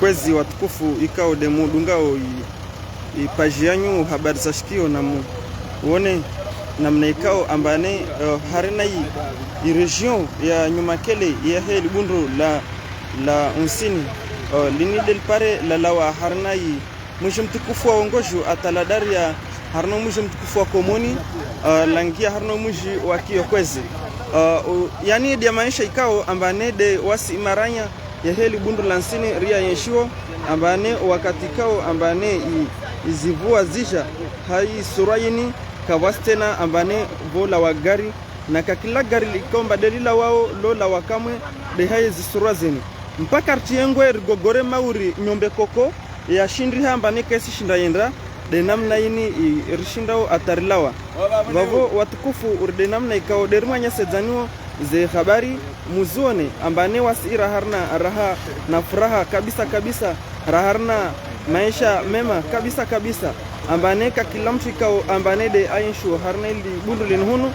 kwezi watukufu ikao demu dungao ipaji yanyu habari za shikio na uone namna ikao ambane harina i region ya nyumakele ya heli bundu la unsini lini del pare la lawa harina i mwisho mtukufu wa ongoju ataladari ya harino mwisho mtukufu wa komoni langia harino mwisho wa kiyo kwezi yani dia maisha ikao ambane de wasi imaranya ya heli bundu la nsini ria yenshiwo ambane wakati ikao ambane izivua zisha hai surayini kawastena ambane vola wa gari na kakila gari likomba delila wao lola wakamwe de hai zisurazini mpaka artiengwe rigogore mauri nyombe koko ya shindri ambane kesi shinda yendra de namna ini rishindao atarilawa vavo watukufu urde namna ikao dermanya sedzaniwo ze habari muzone ambane wasira harna raha na furaha kabisa raharna maisha mema kabisa ambane ka kila mtu ikao ambane de ainshu harna ili bundu linhunu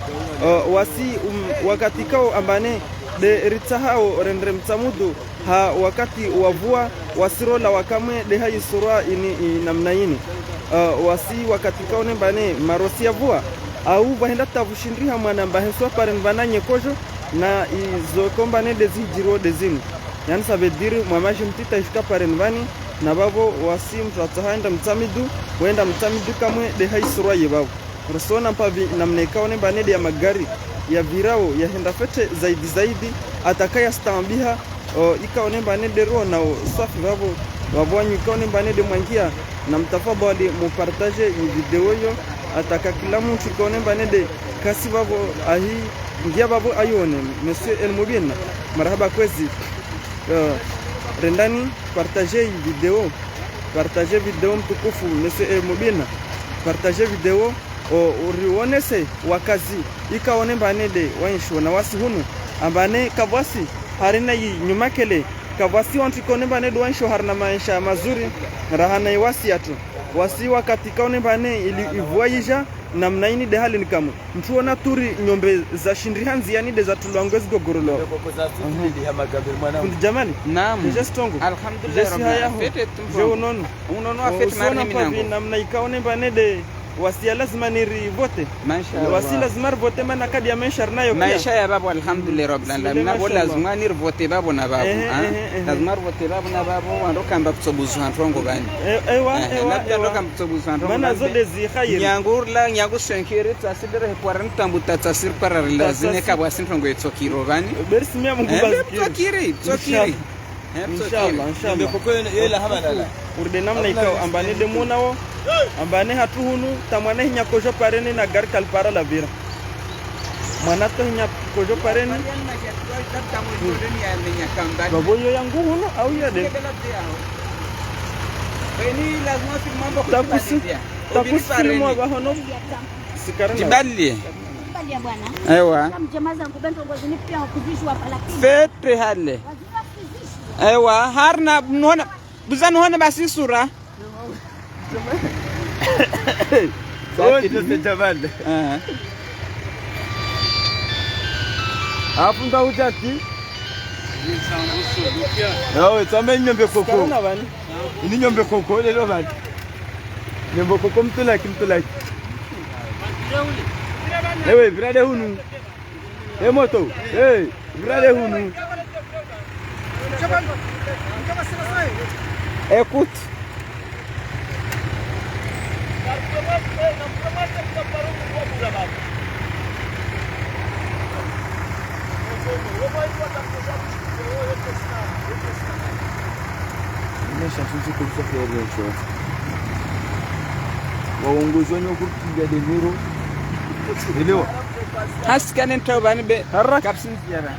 wasi wakati ikao ambane de ritahao rendre mtamudu ha wakati wavua wasirola wakamwe de hayi surwa ini namna ini wasi wakati ikao nembane marosi ya vua au bahenda tavushindriha mwana mbaheswa pare mbananye kojo na izo kombane de zijiro de zimu yani ça veut dire mwamaji mtita ifika pare mbani na babo wasi mtu atahaenda mtamidu wenda mtamidu kamwe de haisurwa ye babo rusona mpavi namna ikao nembane de ya magari ya virao ya henda fete zaidi atakaya stambiha ikao nembane de ro na safi babo wabwanyu ikao nembane de mwangia na mtafadhali mupartage hii video yo ataka kila mtu ikao nembane de kasi babo ahi ngia babo ayone monsieur El Mubina marhaba kwezi rendani partager video mtukufu monsieur El Mubina partager video urionese wakazi ikaone mbane de wansho na wasi hunu ambane kabwasi harina yi nyumakele kabwasi wantu ikone mbane de wansho harina maisha mazuri rahana iwasi atu wasi wakati kaone mbane ili ivoyija namna ini de hali nikamu mtuona turi nyombe za shindrihanzi yani de za tulangwezi gogorolo kundi jamani naam jestongo alhamdulillah fete tumbo unono afete marni minango namna ikaone mbane de wasi lazima niri vote wasi lazima vote maana kadi ya maisha nayo maisha ya babu alhamdulillah rabbil alamin na bola lazima niri vote babu na babu lazima vote babu na babu wandoka mbakutsobuzu hantongo bani ewa ndoka mbakutsobuzu hantongo maana zode zi khayir nyangurla nyago senkere tsasidere kwaran tambuta tsasir pararla zine kabwa sintongo etsokiro bani bersimia mungu bazikiri tsokiri inshallah ndekoko yela hamadala urde namna ikao ambane de munawo ambane hatuhunu tamane hinya kojo parene na gar kalpara la vira mwana to hinya kojo parene babo yo yangu hunu au ya de beni lazima filmambo takusilimu bahono sikarana tibali bwana ewa mjamaza ngubento ngozini pia kuvishwa lakini fete hale ewa harna nona buzana hona basi sura Sakit jamani. Hapo ndo utaki? Yao tsame nyombe koko. Ni nyombe koko lelo bani. Nyombe koko mtulaki. Ewe brade hunu. Moto. Brade hunu. Écoute. waongozi wenye kupiga demiro elewa haskane ntobani be haraka kapsin yara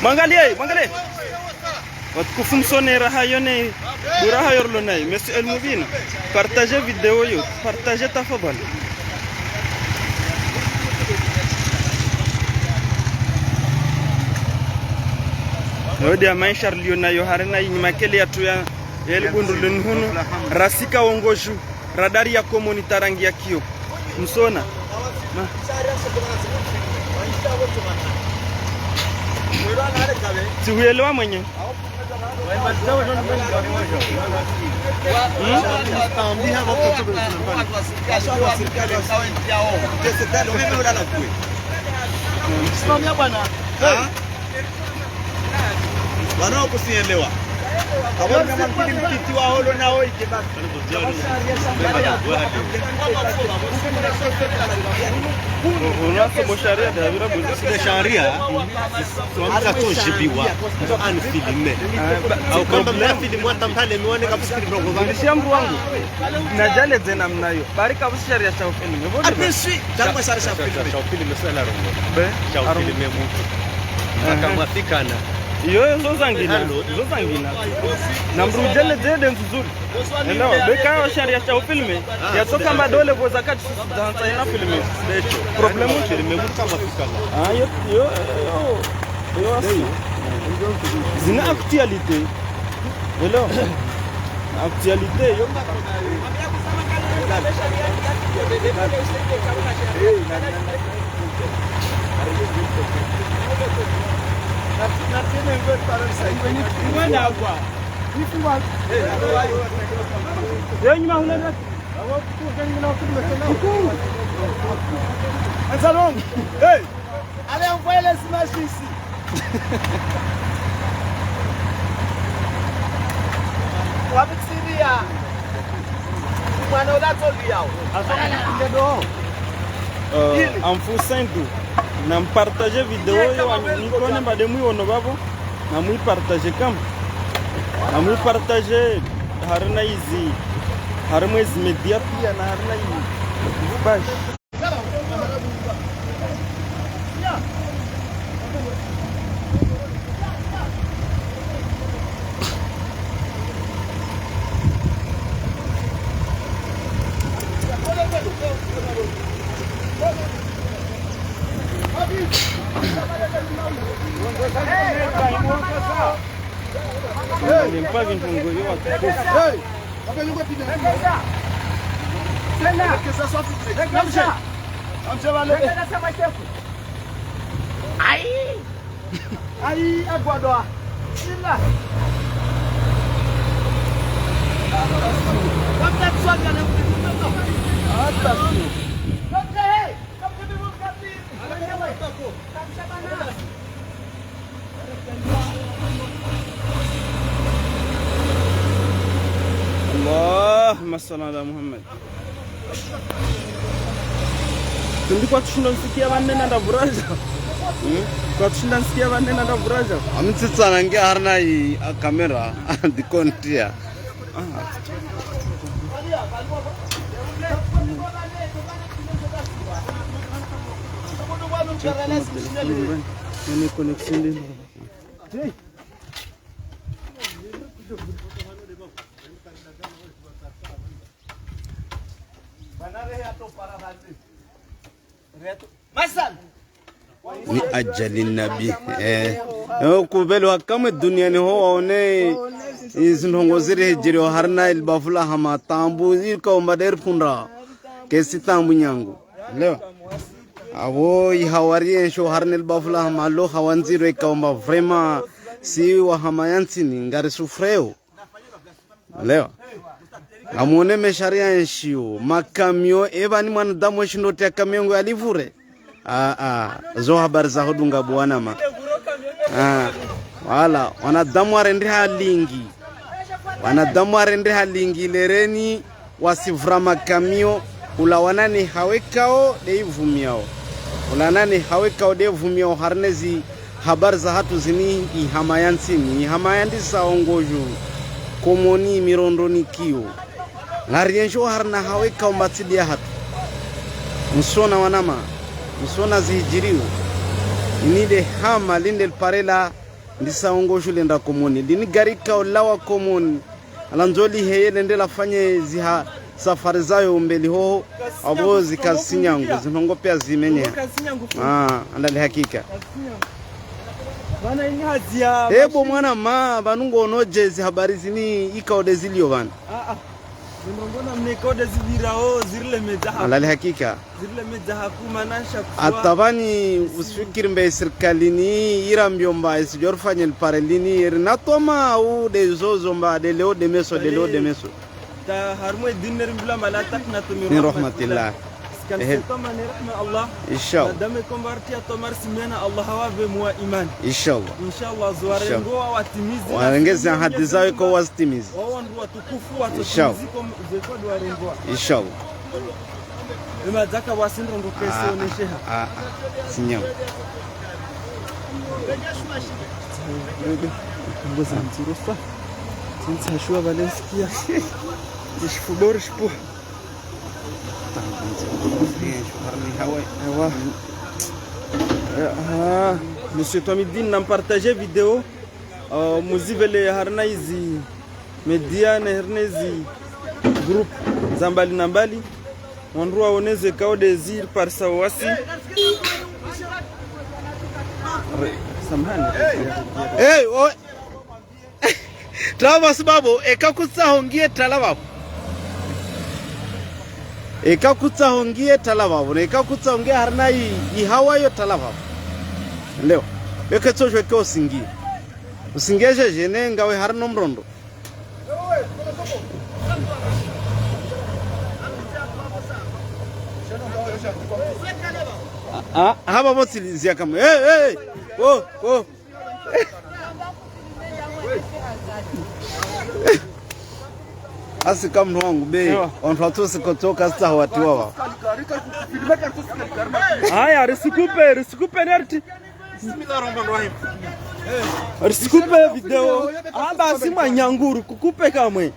Mangalie watukufu msone raha yone buraha yorlo nay monsieur El Mubina partagez vidéo yo partagez tafadhali Hodi ya maisha lionayo harina inyimakele ya tuya eligundu lenhunu rasika wongoju radari ya komunita rangi ya kio msona siuelewa mwenye wanao kusielewa kama mkili mkiti wa holo nao ikebaki unasa bosharia da vira bozile sharia tuamza toshibiwa ndo anfilime au kama mnafili mwata mpale mione kabusikiri brongo vangu shambu wangu na jale zena mnayo barika busharia cha ufilime vodi apesi tangu sharia cha ufilime swala rongo be cha ufilime mtu akamwafikana iyo zo zangina na mrujele zede nzuri elewa beka sharia cha ufilme yatoka madole kwa zakati dansa ina filme problemu filme mtu kama fikana yo zina actualité elewa actualité yo en foussant na partager vidéo yo nikone mbade mwi wono babo na mwi partager kam na mwi partager harna hizi harma hizi media pia na harna hizi bash Aí, agora, Sila. Allahumma salli ala Muhammad. Tundi kwa tushinda nsikia vanena nda buraja. Kwa tushinda nsikia vanena nda buraja. Amtsitsa nangia harna I kamera dikontia. Ini connection din. Ni ajali nabi kubelo kama duniani ho waone izinongo zire hejiro harna ilbafula hama tambu ilka umader punra kesi tambu nyangu leo awo ihawari sho harna ilbafula hama lo hawanziro ikaomba vrema si wa hama yansini ngari sufreo leo amone mesharia enshiu makamio eba ni mwanadamu shindote kamiongo alivure zo habari za hodunga bwana ma wala wanadamu arende halingi lereni wasivra makamio ulawanani hawekao deivumiao ulanani hawekao deivumiao harnezi habari za hatu zini ihamayansini ihamayandisa ongoju komoni mirondoni kio ngariensho harna hawekao matidia hatu msona wanama msona zihijiriwa inide hama linde parela ndisa ongoshu lenda komoni dini garika olawa komoni alanzoli heye lende lafanye ziha safari zayo mbeli ho abo zikasinyangu zinongo pia zimenye andali hakika bana ingazia ebo mwana ma banungo nojezi habari zini ikaode zilio bana mbona mnekode zibirao zirile mejaha alali hakika zirile mejaha kumanasha atabani usifikiri mbe serikalini irambiyomba isijorfanya parelini irinatoma au de zozo mba de leo de meso ta harmo dinner bila malatak na tumi rahmatillah kama ni rahma Allah inshallah dame konverti atomar simena Allah hawabe mwa iman inshallah zuwarengo watimizi waongeza hadi zao kwa wastimizi wao ndio watukufu watuziko zeko duwarengo inshallah ema zaka wasindro ndo kesi onesheha sinyam ngoza mtirofa sinta shua Valencia ishfudorish po Monsieur Tomidine n'a partagé vidéo muzivele harna hizi media na harna hizi group zambali nambali wanrua oneze kao desir par sawasi samahani Trava sababu ekakutsa hongie talaba ekakutsa hongie talaba ekakutsa hongie harna ihawayo talaba leo eketsoshwe ko singi usingeje jene ngawe harno mrondo haba motilizia kama oh asika mtu wangu be onfatu sikotoka sasa watiwa haya risikupe nerti risikupe video amba sima nyanguru kukupe kamwe